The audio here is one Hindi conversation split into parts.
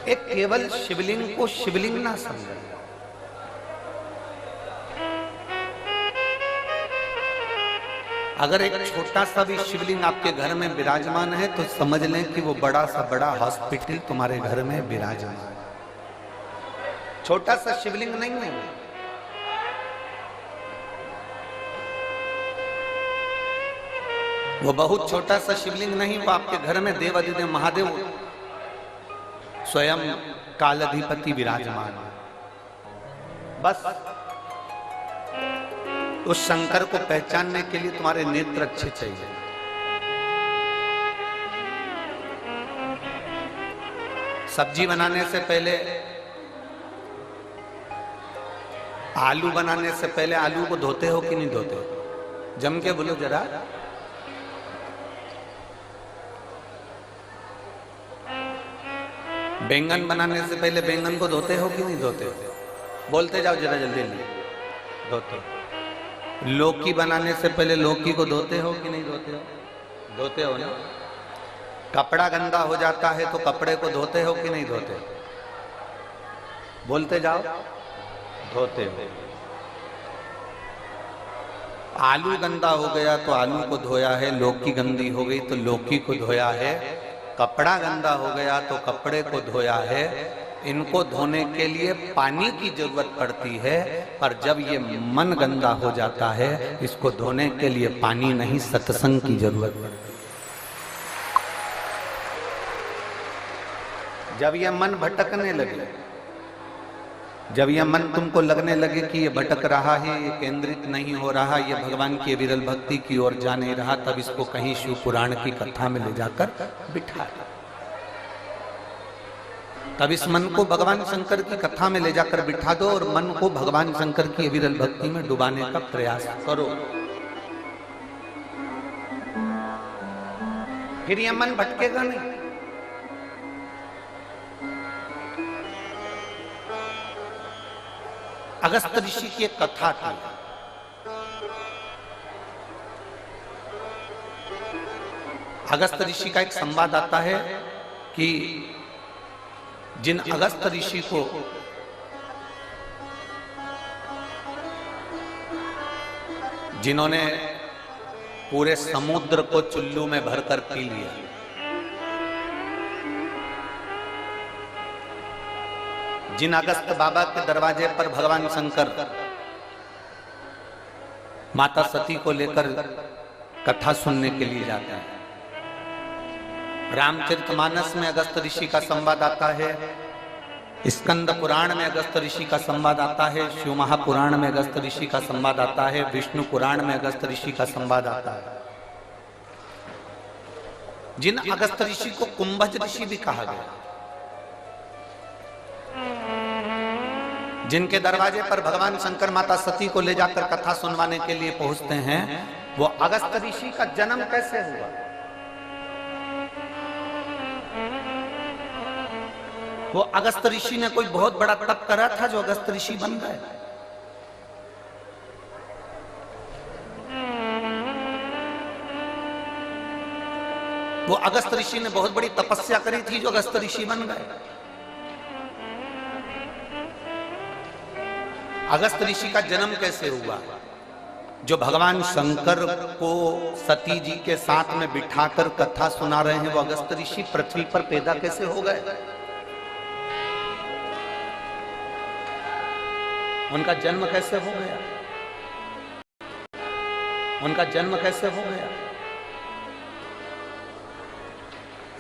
एक केवल शिवलिंग को शिवलिंग ना समझें। अगर एक छोटा सा भी शिवलिंग आपके घर में विराजमान है तो समझ लें कि वो बड़ा सा बड़ा हॉस्पिटल तुम्हारे घर में विराजमान है। छोटा सा शिवलिंग नहीं है वो बहुत छोटा सा शिवलिंग नहीं, वो आपके घर में देवाधिदेव महादेव स्वयं कालाधिपति विराजमान है। बस उस शंकर को पहचानने के लिए तुम्हारे नेत्र अच्छे चाहिए। सब्जी बनाने से पहले, आलू बनाने से पहले आलू को धोते हो कि नहीं धोते हो? जम के बोलो जरा। बैंगन बनाने से पहले बैंगन को धोते हो कि नहीं धोते हो? बोलते जाओ जरा जल्दी जल्दी। धोते हो। लौकी बनाने से पहले लौकी को धोते हो कि नहीं धोते हो? धोते हो ना। कपड़ा गंदा हो जाता है तो कपड़े को धोते हो कि नहीं धोते? बोलते जाओ। धोते हो। आलू गंदा हो गया तो आलू को धोया है, लौकी गंदी हो गई तो लौकी को धोया है, कपड़ा गंदा हो गया तो कपड़े को धोया है। इनको धोने के लिए पानी की जरूरत पड़ती है, पर जब ये मन गंदा हो जाता है इसको धोने के लिए पानी नहीं, सत्संग की जरूरत पड़ती है। जब ये मन भटकने लगे, जब यह मन तुमको लगने लगे कि ये भटक रहा है, ये केंद्रित नहीं हो रहा, ये भगवान की विरल भक्ति की ओर जा नहीं रहा, तब इसको कहीं शिव पुराण की कथा में ले जाकर बिठा। तब इस मन को भगवान शंकर की कथा में ले जाकर बिठा दो और मन को भगवान शंकर की विरल भक्ति में डुबाने का प्रयास करो। फिर यह मन भटकेगा नहीं। अगस्त ऋषि की एक कथा थी। अगस्त ऋषि का एक संवाद आता है कि जिन अगस्त ऋषि को जिन्होंने पूरे समुद्र को चुल्लू में भरकर पी लिया, जिन अगस्त बाबा के दरवाजे पर भगवान शंकर माता सती को लेकर कथा सुनने के लिए जाते हैं। रामचरितमानस में अगस्त ऋषि का संवाद आता है, स्कंद पुराण में अगस्त ऋषि का संवाद आता है, शिव महापुराण में अगस्त ऋषि का संवाद आता है, विष्णु पुराण में अगस्त ऋषि का संवाद आता है। जिन अगस्त ऋषि को कुंभज ऋषि भी कहा गया, जिनके दरवाजे पर भगवान शंकर माता सती को ले जाकर कथा सुनवाने के लिए पहुंचते हैं, वो अगस्त ऋषि का जन्म कैसे हुआ? वो अगस्त ऋषि ने कोई बहुत बड़ा तप करा था जो अगस्त ऋषि बन गए? वो अगस्त ऋषि ने बहुत बड़ी तपस्या करी थी जो अगस्त ऋषि बन गए? अगस्त ऋषि का जन्म कैसे हुआ? जो भगवान शंकर को सती जी के साथ में बिठाकर कथा सुना रहे हैं, वो अगस्त ऋषि पृथ्वी पर पैदा कैसे हो गए? उनका जन्म कैसे हो गया? उनका जन्म कैसे हो गया?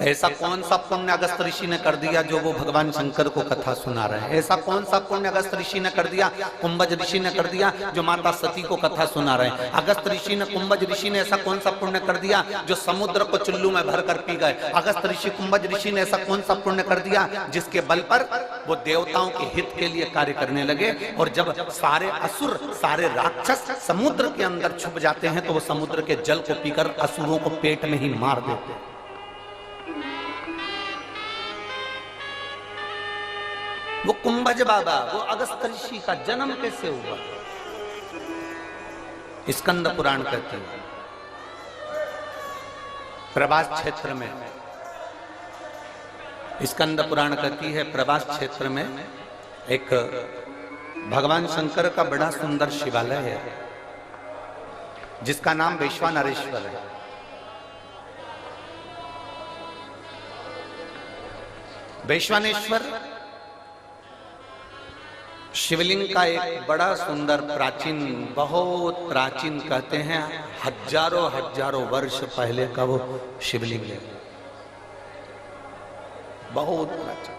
ऐसा कौन सा पुण्य अगस्त ऋषि ने कर दिया जो वो भगवान शंकर को कथा सुना रहे हैं? ऐसा कौन सा पुण्य अगस्त ऋषि ने कर दिया, कुंभज ऋषि ने कर दिया जो माता सती को कथा सुना रहे हैं? अगस्त ऋषि ने, कुंभज ऋषि ने ऐसा कौन सा पुण्य कर दिया जो समुद्र को चुल्लू में भरकर पी गए? अगस्त ऋषि, कुंभज ऋषि ने ऐसा कौन सा पुण्य कर दिया जिसके बल पर वो देवताओं के हित के लिए कार्य करने लगे? और जब सारे असुर, सारे राक्षस समुद्र के अंदर छुप जाते हैं तो वो समुद्र के जल को पीकर असुरों को पेट में ही मार देते हैं। वो कुंभज बाबा, वो अगस्त ऋषि का जन्म कैसे हुआ? स्कंद पुराण कहते हैं प्रभास क्षेत्र में स्कंद पुराण कहती है प्रभास क्षेत्र में एक भगवान शंकर का बड़ा सुंदर शिवालय है जिसका नाम वैश्वानरेश्वर है। वैश्वानेश्वर शिवलिंग का एक बड़ा सुंदर प्राचीन, बहुत प्राचीन कहते हैं हजारों हजारों वर्ष पहले का वो शिवलिंग है, बहुत प्राचीन।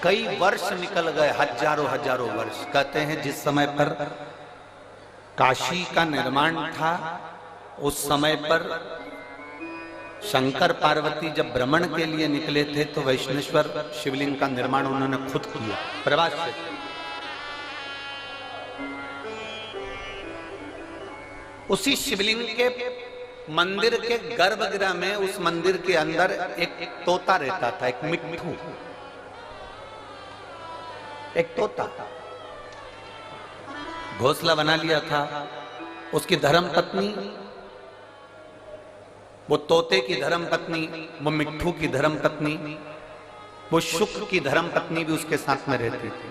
कई वर्ष निकल गए, हजारों हजारों वर्ष। कहते हैं जिस समय पर काशी का निर्माण था उस समय पर शंकर पार्वती जब भ्रमण के लिए निकले थे तो वैष्णेश्वर शिवलिंग का निर्माण उन्होंने खुद किया प्रभास से। उसी शिवलिंग के मंदिर के गर्भगृह में, उस मंदिर के अंदर एक तोता रहता था, एक मिट्ठू, एक तोता घोंसला बना लिया था। उसकी धर्म पत्नी, वो तोते की धर्म पत्नी, वो मिट्ठू की धर्म पत्नी, वो शुक्र की धर्म पत्नी भी उसके साथ में रहती थी,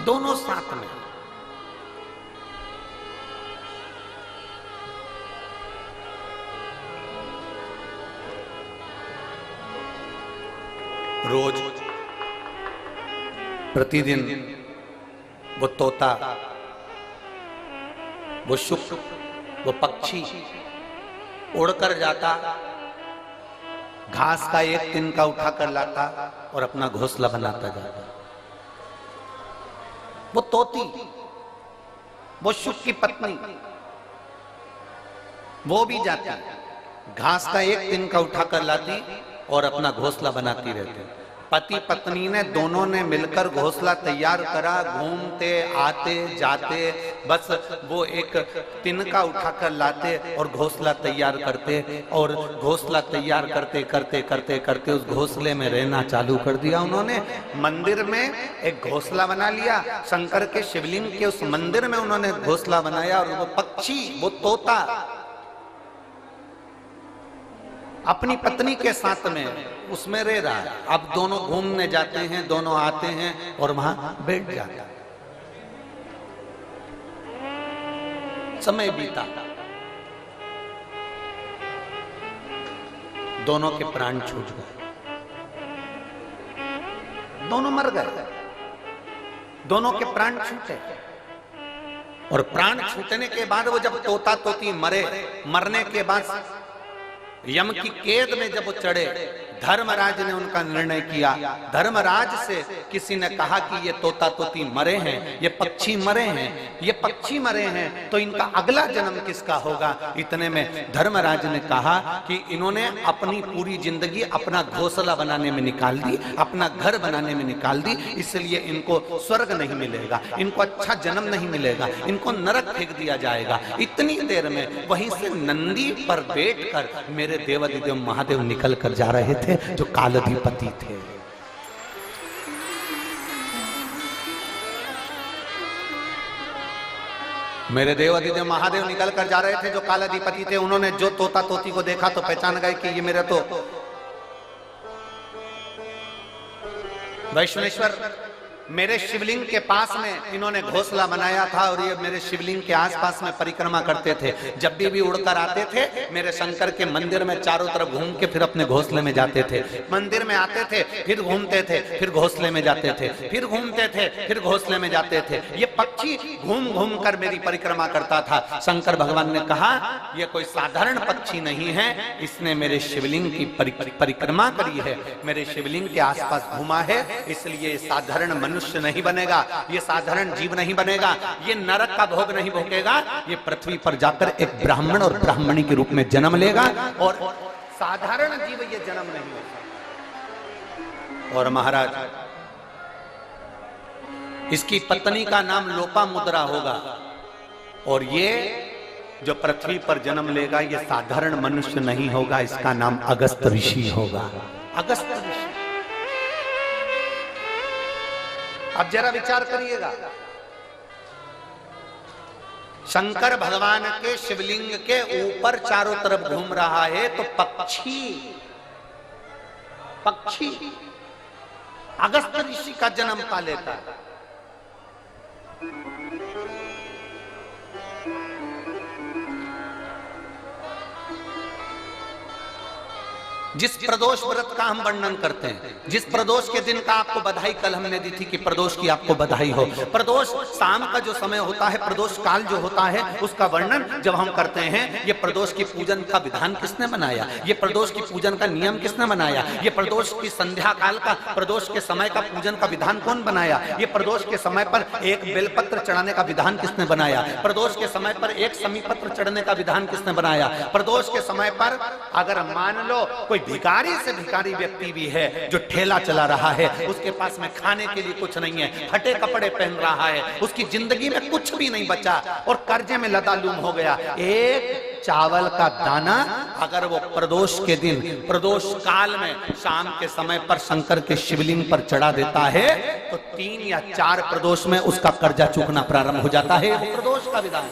दोनों साथ में। रोज प्रतिदिन वो तोता, वो शुक्र, वो पक्षी उड़कर जाता, घास का एक तिनका उठाकर लाता और अपना घोंसला बनाता जाता। वो तोती, वो शुक्र की पत्नी, वो भी जाती, घास का एक तिनका उठाकर लाती और अपना घोंसला बनाती रहती। पति पत्नी ने दोनों ने मिलकर घोंसला तैयार करा, घूमते आते जाते, बस वो एक तिनका उठाकर लाते और घोंसला तैयार करते, और घोंसला तैयार करते करते करते करते उस घोंसले में रहना चालू कर दिया उन्होंने। मंदिर में एक घोंसला बना लिया, शंकर के शिवलिंग के उस मंदिर में उन्होंने घोंसला बनाया, और वो पक्षी, वो तोता अपनी पत्नी के साथ में उसमें रह रहा है। अब दोनों घूमने जाते हैं, दोनों आते हैं और वहां बैठ जाते हैं। समय बीता, दोनों के प्राण छूट गए, दोनों मर गए, दोनों के प्राण छूटे। और प्राण छूटने के बाद वो जब तोता तोती मरे, मरने के बाद यम की कैद में जब वो चढ़े, धर्मराज ने उनका निर्णय किया। धर्मराज से किसी ने कहा कि ये तोता तोती मरे हैं, ये पक्षी मरे हैं, ये पक्षी मरे हैं, तो इनका अगला जन्म किसका होगा। इतने में धर्मराज ने कहा कि इन्होंने अपनी पूरी जिंदगी अपना घोंसला बनाने में निकाल दी, अपना घर बनाने में निकाल दी, इसलिए इनको स्वर्ग नहीं मिलेगा, इनको अच्छा जन्म नहीं मिलेगा, इनको नरक फेंक दिया जाएगा। इतनी देर में वहीं से नंदी पर बैठकर मेरे देवाधिदेव महादेव निकल कर जा रहे थे, जो कालाधिपति थे। मेरे देवाधिदेव महादेव निकल कर जा रहे थे, जो कालाधिपति थे। उन्होंने जो तोता तोती को देखा तो पहचान गए कि ये मेरे तो वैष्णेश्वर, मेरे शिवलिंग के पास में इन्होंने घोंसला बनाया था, और ये मेरे शिवलिंग के आसपास में परिक्रमा करते थे। जब भी उड़कर आते थे मेरे शंकर के मंदिर में चारों तरफ घूम के फिर अपने घोंसले में जाते थे। मंदिर में आते थे, फिर घूमते थे, फिर घोंसले में जाते थे, फिर घूमते थे, फिर घोंसले में जाते थे। ये पक्षी घूम घूम कर मेरी परिक्रमा करता था। शंकर भगवान ने कहा यह कोई साधारण पक्षी नहीं है, इसने मेरे शिवलिंग की परिक्रमा करी है, मेरे शिवलिंग के आसपास घूमा है, इसलिए साधारण मनुष्य नहीं बनेगा, ये साधारण जीव नहीं बनेगा, ये नरक का भोग नहीं भोगेगा, ये पृथ्वी पर जाकर एक ब्राह्मण और ब्राह्मणी के रूप में जन्म लेगा, और साधारण जीव ये जन्म नहीं लेगा। और महाराज, इसकी पत्नी का नाम लोपामुद्रा होगा, और ये जो पृथ्वी पर जन्म लेगा ये साधारण मनुष्य नहीं होगा, इसका नाम अगस्त ऋषि होगा। अगस्त ऋषि। अब जरा विचार करिएगा, शंकर भगवान के शिवलिंग के ऊपर चारों तरफ घूम रहा है, तो पक्षी अगस्त ऋषि का जन्म पा लेता है। जिस प्रदोष व्रत का हम वर्णन करते हैं, जिस प्रदोष के दिन का आपको बधाई कल हमने दी थी कि प्रदोष की आपको बधाई हो, प्रदोष शाम का जो समय होता है, प्रदोष काल जो होता है, उसका वर्णन जब हम करते हैं, ये प्रदोष की पूजन का विधान किसने बनाया, ये प्रदोष की पूजन का नियम किसने बनाया, ये प्रदोष की संध्या काल का, प्रदोष के समय का पूजन का विधान कौन बनाया, ये प्रदोष के समय पर एक बेलपत्र चढ़ाने का विधान किसने बनाया, प्रदोष के समय पर एक समीपत्र चढ़ने का विधान किसने बनाया, प्रदोष के समय पर अगर मान लो कोई भिखारी से भिखारी व्यक्ति भी है जो ठेला चला रहा है, उसके पास में खाने के लिए कुछ नहीं है, फटे कपड़े पहन रहा है, उसकी जिंदगी में कुछ भी नहीं बचा और कर्जे में लदालूम हो गया, एक चावल का दाना अगर वो प्रदोष के दिन, प्रदोष काल में शाम के समय पर शंकर के शिवलिंग पर चढ़ा देता है, तो 3 या 4 प्रदोष में उसका कर्जा चूकना प्रारंभ हो जाता है। प्रदोष का विधान।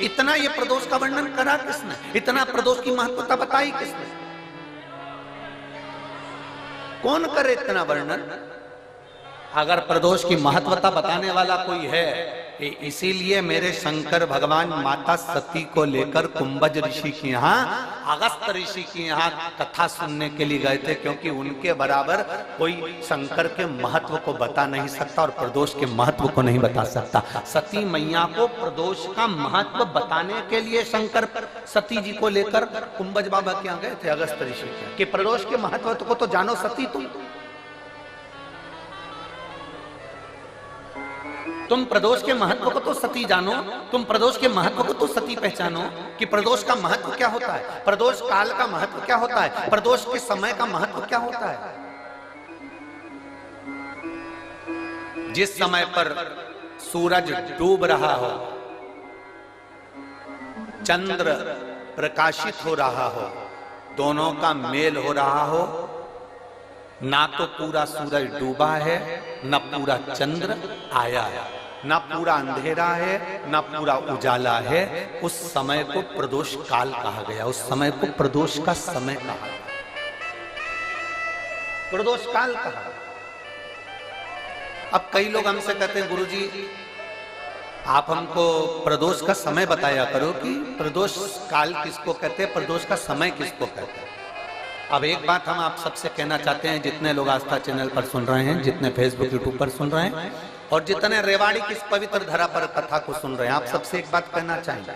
इतना ये प्रदोष का वर्णन करा किसने, इतना प्रदोष की महत्वता बताई किसने, कौन करे इतना वर्णन? अगर प्रदोष की महत्वता बताने वाला कोई है, इसीलिए मेरे शंकर भगवान माता सती को लेकर कुंभज ऋषि के यहाँ, अगस्त ऋषि के यहाँ कथा सुनने के लिए गए थे, क्योंकि उनके बराबर कोई शंकर के महत्व को बता नहीं सकता और प्रदोष के महत्व को नहीं बता सकता। सती मैया को प्रदोष का महत्व बताने के लिए शंकर सती जी को लेकर कुंभज बाबा के यहाँ गए थे, अगस्त ऋषि के, कि प्रदोष के महत्व को तो जानो सती, तुम प्रदोष के महत्व को तो सती जानो, तुम प्रदोष के महत्व को तो सती पहचानो कि प्रदोष का महत्व क्या होता है, प्रदोष काल का महत्व क्या होता है, प्रदोष के समय का महत्व क्या होता है। जिस समय पर सूरज डूब रहा हो, चंद्र प्रकाशित हो रहा हो, दोनों का मेल हो रहा हो, ना तो पूरा सूरज डूबा है, ना पूरा चंद्र आया है, ना पूरा अंधेरा है, ना पूरा उजाला है, उस समय को प्रदोष काल कहा गया, उस समय को प्रदोष का समय कहा गया, प्रदोष काल कहा। अब कई लोग हमसे कहते हैं, गुरुजी आप हमको प्रदोष का समय बताया करो कि प्रदोष काल किसको कहते हैं, प्रदोष का समय किसको कहते हैं। अब एक बात हम आप सबसे कहना चाहते हैं, जितने लोग आस्था चैनल पर सुन रहे हैं, जितने फेसबुक यूट्यूब पर सुन रहे हैं और जितने रेवाड़ी की इस पवित्र धरा पर कथा को सुन रहे हैं, आप सबसे एक बात कहना चाहेंगे,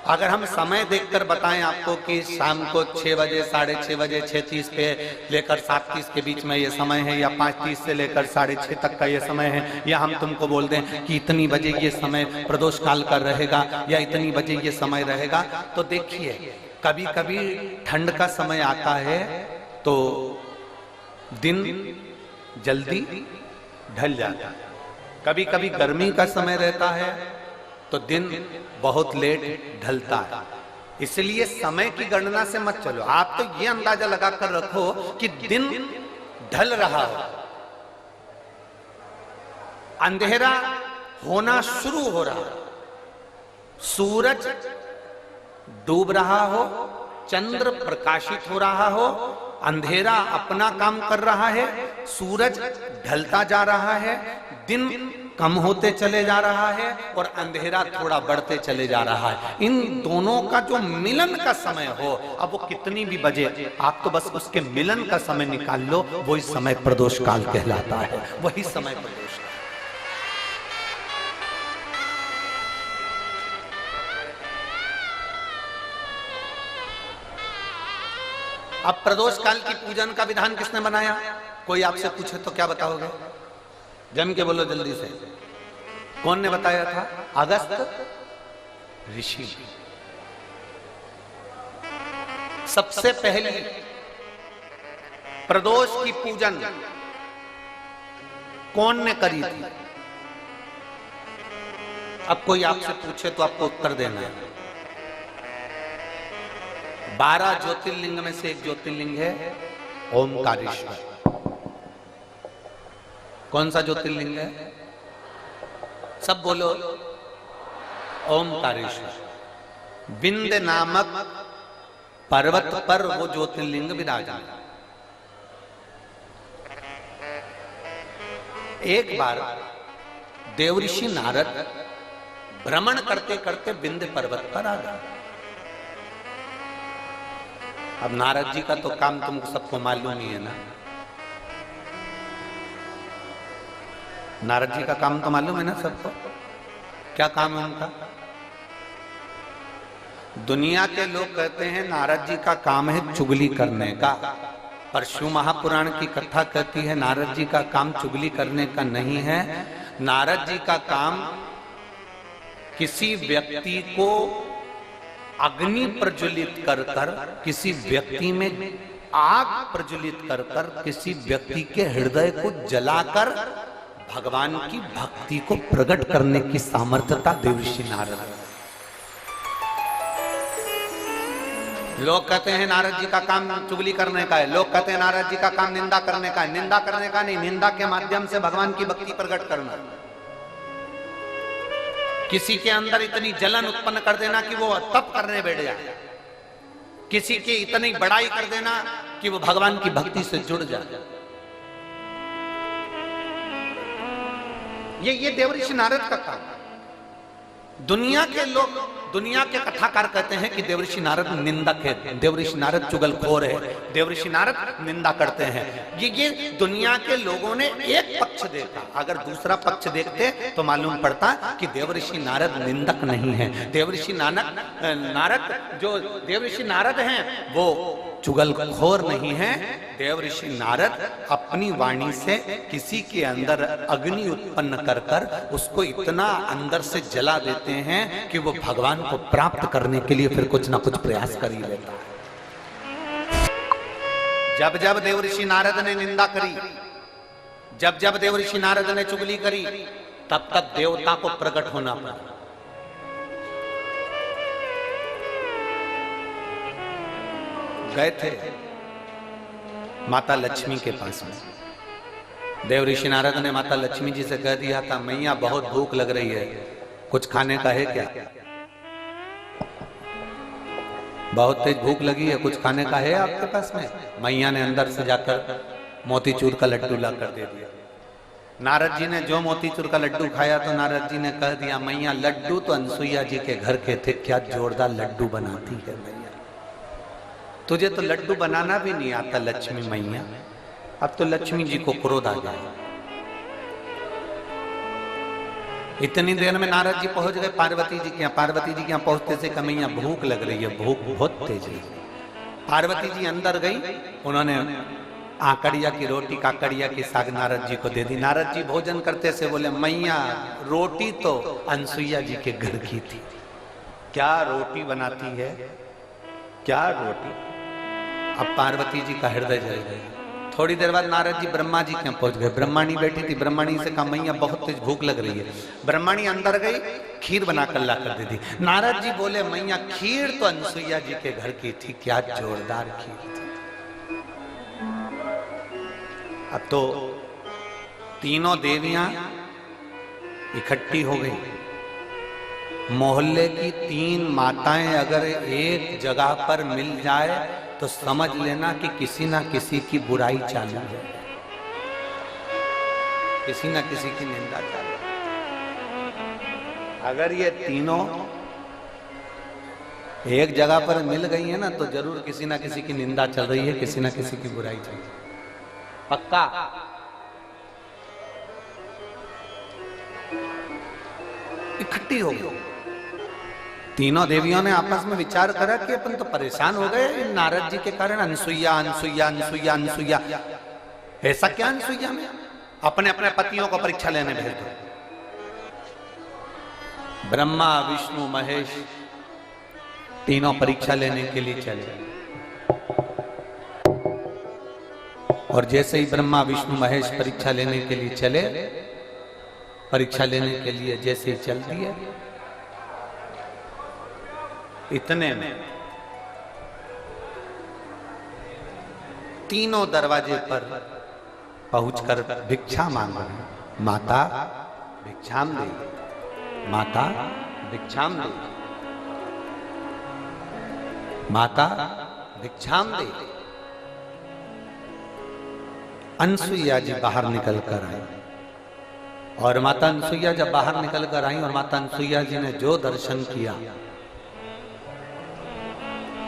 अगर हम समय देखकर बताएं आपको कि शाम को 6 बजे, 6:30 बजे, 6:30 पे लेकर 7:30 के बीच में ये समय है, या 5:30 से लेकर 6:30 तक का ये समय है, या हम तुमको बोल दें कि इतनी बजे ये समय प्रदोष काल का रहेगा या इतनी बजे ये समय रहेगा, तो देखिए कभी कभी ठंड का समय आता है तो दिन जल्दी ढल जाता है, कभी कभी गर्मी का समय रहता है तो दिन बहुत लेट ढलता है। इसलिए समय की गणना से मत चलो, आप तो ये अंदाजा लगा कर रखो कि दिन ढल रहा हो, अंधेरा होना शुरू हो रहा है, सूरज डूब रहा हो, चंद्र प्रकाशित हो रहा हो, अंधेरा अपना काम कर रहा है, सूरज ढलता जा रहा है, दिन कम होते चले जा रहा है और अंधेरा थोड़ा बढ़ते चले जा रहा है। इन दोनों का जो मिलन का समय हो, अब वो कितनी भी बजे, आप तो बस उसके मिलन का समय निकाल लो, वही समय प्रदोष काल कहलाता है, वही समय प्रदोष। अब प्रदोष काल की पूजन का विधान किसने बनाया? कोई आपसे पूछे तो क्या बताओगे? जम के बोलो जल्दी से, कौन ने बताया था? अगस्त ऋषि। सबसे पहले प्रदोष की पूजन कौन ने करी थी? अब कोई आपसे पूछे तो आपको उत्तर देना है। 12 ज्योतिर्लिंग में से एक ज्योतिर्लिंग है ओमकारेश्वर। कौन सा ज्योतिर्लिंग है? सब बोलो ओमकारेश्वर। विंध्य नामक पर्वत पर वो ज्योतिर्लिंग विराजमान। एक बार देवऋषि नारद भ्रमण करते करते विंध्य पर्वत पर आ गए। अब नारद जी का तो काम तुमको सबको मालूम ही है ना। नारद जी का काम तो मालूम है ना सबको। क्या काम है उनका? दुनिया के लोग कहते हैं नारद जी का काम है चुगली करने का, पर शिव महापुराण की कथा कहती है नारद जी का काम चुगली करने का नहीं है। नारद जी का काम किसी व्यक्ति को अग्नि प्रज्वलित कर कर, किसी व्यक्ति में आग प्रज्वलित कर कर, किसी व्यक्ति के हृदय को जलाकर भगवान की भक्ति को प्रकट करने की सामर्थ्यता देवऋषि नारद। लोग कहते हैं नारद जी का काम चुगली करने का है, लोग कहते हैं नारद जी का काम निंदा करने का है। निंदा करने का नहीं, निंदा के माध्यम से भगवान की भक्ति प्रकट करना। किसी के अंदर इतनी जलन उत्पन्न कर देना कि वो तप करने बैठ जाए, किसी की इतनी बड़ाई कर देना कि वो भगवान की भक्ति से जुड़ जाए। ये देवऋषि नारद का काम। दुनिया के लोग, दुनिया के कथाकार कहते हैं कि देवऋषि नारद निंदक है, देवऋषि नारद चुगलखोर है, देवऋषि नारद निंदा करते हैं। ये दुनिया के लोगों ने एक पक्ष देखा। अगर दूसरा पक्ष देखते तो मालूम पड़ता कि देवऋषि नारद निंदक नहीं है। देवऋषि नारद जो देवऋषि नारद हैं वो चुगलखोर नहीं है। देवऋषि नारद अपनी वाणी से किसी के अंदर अग्नि उत्पन्न कर कर उसको इतना अंदर से जला देते हैं कि वो भगवान को प्राप्त करने के लिए फिर कुछ ना कुछ प्रयास कर ही लेता है। जब जब देवऋषि नारद ने निंदा करी, जब जब देवऋषि नारद ने चुगली करी, तब तक देवता को प्रकट होना पड़ा। गए थे माता लक्ष्मी के पास में। देवऋषि नारद ने माता लक्ष्मी जी से कह दिया था, मैया बहुत भूख लग रही है, कुछ खाने का है क्या? बहुत तेज भूख लगी है, कुछ खाने का है आपके पास में? मैया ने अंदर से जाकर मोतीचूर का लड्डू ला कर दे दिया। नारद जी ने जो मोतीचूर का लड्डू खाया तो नारद जी ने कह दिया, मैया लड्डू तो अनसुईया जी के घर के थे, क्या जोरदार लड्डू बनाती है मैया। तुझे तो लड्डू बनाना भी नहीं आता लक्ष्मी मैया। अब तो लक्ष्मी जी को क्रोध आ गया। इतनी देर में नारद जी पहुंच गए पार्वती जी के यहाँ। पार्वती जी के यहाँ पहुंचते से मैया भूख लग रही है, भूख बहुत तेज है। पार्वती जी अंदर गई, उन्होंने आकड़िया की रोटी काकड़िया की साग नारद जी को दे दी। नारद जी भोजन करते से बोले, मैया रोटी तो अनसुईया जी के घर की थी, क्या रोटी बनाती है, क्या रोटी। अब पार्वती जी का हृदय जल गया। थोड़ी देर बाद नारद जी ब्रह्मा जी के यहाँ पहुंच गए। ब्रह्माणी बैठी थी, ब्रह्माणी से कहा, मैया बहुत तेज भूख लग रही है। ब्रह्माणी अंदर गई, खीर बनाकर ला कर दे दी। नारद जी बोले, मैया खीर तो अनसुईया जी के घर की थी, क्या जोरदार खीर थी। अब तो तीनों देवियां इकट्ठी हो गई। मोहल्ले की 3 माताएं अगर एक जगह पर मिल जाए तो समझ लेना कि किसी ना किसी की बुराई चालू है, किसी ना किसी की निंदा चालू है। अगर ये तीनों एक जगह पर मिल गई है ना तो जरूर किसी ना किसी की निंदा चल रही है, किसी ना किसी की बुराई चल रही है, पक्का। इकट्ठी हो गई। तीनों देवियों ने आपस में विचार करा कि अपन तो परेशान हो गए नारद जी के कारण। अनसुईया अनसुईया अनसुईया अनसुईया, ऐसा क्या अनसुईया में? अपने अपने पतियों को परीक्षा लेने भेज दो। ब्रह्मा विष्णु महेश तीनों परीक्षा लेने के लिए चले। और जैसे ही ब्रह्मा विष्णु महेश परीक्षा लेने के लिए चले, परीक्षा लेने के लिए जैसे ही चल दिए, इतने में तीनों दरवाजे पर पहुंचकर भिक्षा मांग रहे हैं। माता भिक्षाम दे। माता भिक्षाम दे, माता भिक्षाम दे। अनसुईया जी बाहर निकल कर आई और माता अनसुईया जब बाहर निकल कर आई और माता अनसुईया जी ने जो दर्शन किया,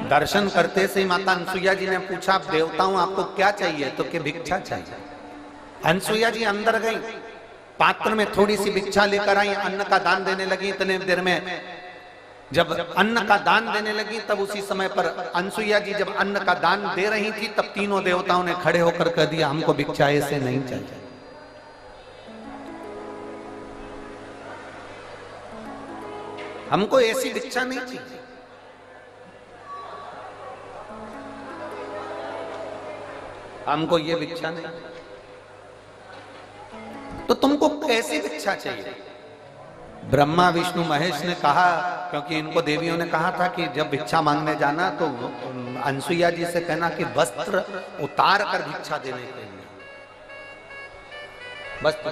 दर्शन करते से ही माता अनसुईया जी ने पूछा, देवताओं आपको क्या चाहिए? तो कि भिक्षा चाहिए। अनसुईया जी अंदर गई, पात्र में थोड़ी सी भिक्षा लेकर आई, अन्न का दान देने लगी। इतने देर में जब अन्न का दान देने लगी, तब उसी समय पर अनसुईया जी जब अन्न का दान दे रही थी, तब तीनों देवताओं ने खड़े होकर कह दिया, हमको भिक्षा ऐसे नहीं चाहिए, हमको ऐसी भिक्षा नहीं चाहिए। हमको ये भिक्षा नहीं, तो तुमको कैसी भिक्षा चाहिए? ब्रह्मा विष्णु महेश ने कहा, क्योंकि इनको देवियों ने कहा था कि जब भिक्षा मांगने जाना तो अनसुईया जी से कहना कि वस्त्र उतार कर भिक्षा देने के लिए, वस्त्र।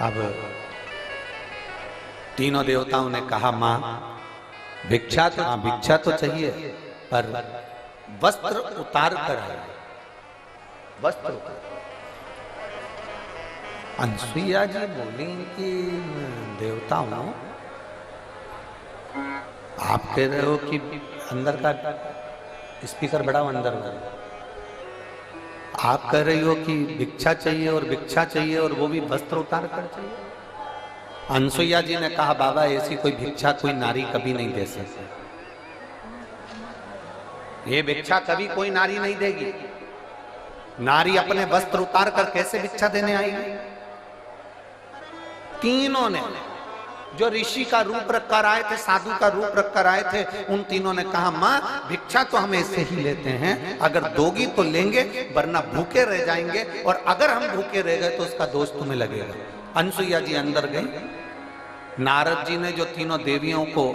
अब तीनों देवताओं ने कहा, मां भिक्षा तो चाहिए, पर वस्त्र उतार कर आए, वस्त्र उतार। अनसुईया जी बोली कि देवताओं, आप कह रहे हो कि अंदर का स्पीकर बढ़ाओ, अंदर में आप कह रही हो कि भिक्षा चाहिए और भिक्षा चाहिए और वो भी वस्त्र उतार कर चाहिए। अनसुईया जी ने कहा, बाबा ऐसी कोई भिक्षा कोई नारी कभी नहीं दे सकती, ये भिक्षा कभी कोई नारी नहीं देगी। नारी अपने वस्त्र उतार कर कैसे भिक्षा देने आएगी? तीनों ने, जो ऋषि का रूप रखकर आए थे, साधु का रूप रखकर आए थे, उन तीनों ने कहा, मां भिक्षा तो हम ऐसे ही लेते हैं, अगर दोगी तो लेंगे, वरना भूखे रह जाएंगे, और अगर हम भूखे रह गए तो उसका दोष तुम्हें लगेगा। अनसुईया जी अंदर गई। नारद जी ने जो तीनों देवियों को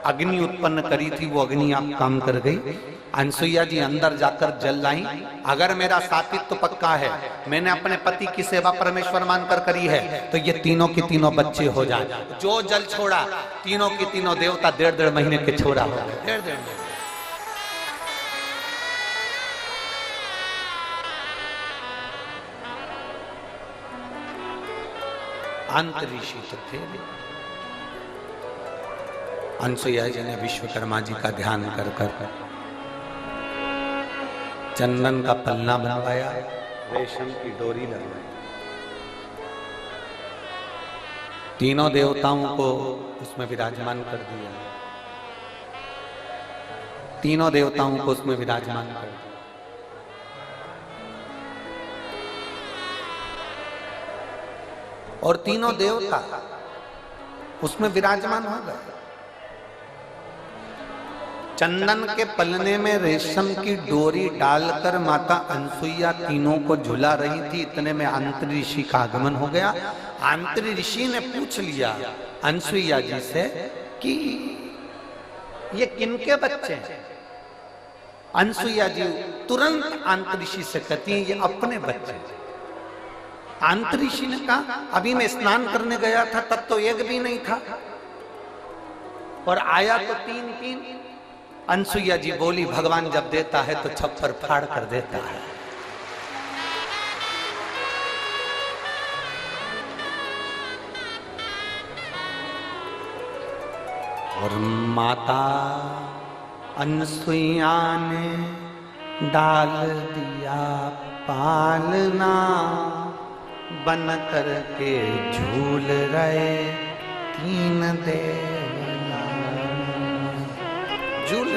अग्नि उत्पन्न करी थी, वो अग्नि आप काम कर गई। अनसुईया जी अंदर जाकर जल लाई। अगर मेरा सातित्व पक्का है, मैंने अपने पति की सेवा परमेश्वर मानकर करी है, तो ये तीनों की तीनों बच्चे हो जाए। जो जल छोड़ा, तीनों की तीनों देवता 1.5 महीने के छोड़ा हो गए, 1.5 महीने। अंत ऋषि तो थे। अनसुईया जी ने विश्वकर्मा जी का ध्यान कर कर चंदन का पल्ला बनवाया, रेशम की डोरी लगवाई, तीनों देवताओं को उसमें विराजमान कर दिया, तीनों देवताओं को उसमें विराजमान कर दिया। और तीनों देवता उसमें विराजमान हो गए। चंदन के पलने में रेशम की डोरी डालकर माता अनसुईया तीनों को झुला रही थी। इतने में अंतरी ऋषि का आगमन हो गया। अंतरी ऋषि ने पूछ लिया अनसुईया जी से कि ये किनके बच्चे हैं? अनसुईया जी तुरंत अंतरी ऋषि से कहती हैं, ये अपने बच्चे हैं। अंतरी ऋषि ने कहा, अभी मैं स्नान करने गया था, तब तो एक भी नहीं था, और आया तो 3-3। अनसुईया जी बोली, भगवान जब देता है तो छप्पर फाड़ कर देता है। और माता अनसुईया ने डाल दिया पालना, बन कर के झूल रहे 3 देवता, झूल।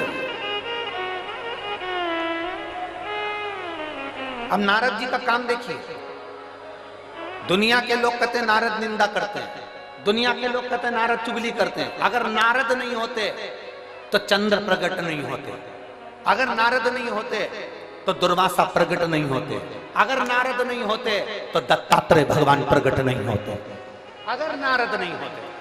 अब नारद जी का काम देखिए। दुनिया के लोग कहते हैं नारद निंदा करते हैं, दुनिया के लोग कहते हैं नारद चुगली करते हैं। अगर नारद नहीं होते तो चंद्र प्रकट नहीं होते, अगर नारद नहीं होते तो दुर्वासा प्रकट नहीं होते, अगर नारद नहीं होते तो दत्तात्रेय भगवान प्रकट नहीं होते, अगर नारद नहीं होते